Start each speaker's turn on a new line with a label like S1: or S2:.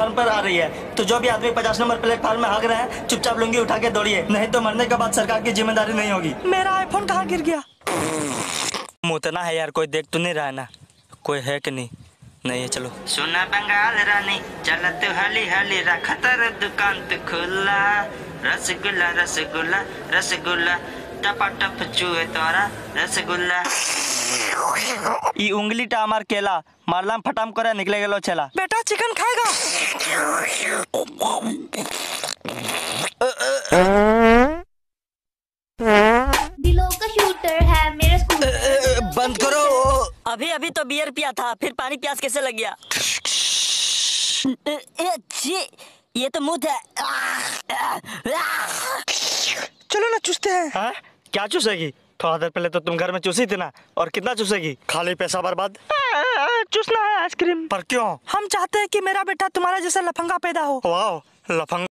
S1: Platform पर आ रही है। तो जो भी आदमी 50 नंबर प्लेटफार्म में भाग रहे हैं, चुपचाप लुंगी उठा के दौड़िए, नहीं तो मरने के बाद सरकार की जिम्मेदारी नहीं होगी।
S2: मेरा आईफोन कहाँ गिर गया?
S1: मुतना है यार, कोई देख तो नहीं रहा है ना? कोई है कि नहीं? नहीं है, चलो। सुना बंगाल रानी चला तू हाली हाली रखा तेरा दुकान तो खुला, रसगुल्ला रसगुल्ला रसगुल्ला टपा टप चूहे तोरा रसगुल्ला। ई उंगली टा हमार केला मारलाम फटाम करे निकले गेलो छेला।
S2: बेटा चिकन खाएगा?
S3: दिलों का शूटर है मेरा स्कूटर।
S1: बंद करो।
S4: अभी अभी तो बियर पिया था, फिर पानी प्यास कैसे लग गया? ये तो मुंह है।
S2: चलो ना चूसते हैं।
S1: हाँ? क्या चूसेगी? थोड़ा देर पहले तो तुम घर में चूसी थी ना, और कितना चूसेगी? खाली पैसा बर्बाद।
S2: चूसना है आइसक्रीम।
S1: पर क्यों?
S2: हम चाहते हैं कि मेरा बेटा तुम्हारा जैसा लफंगा पैदा हो।
S1: वाह, लफंगा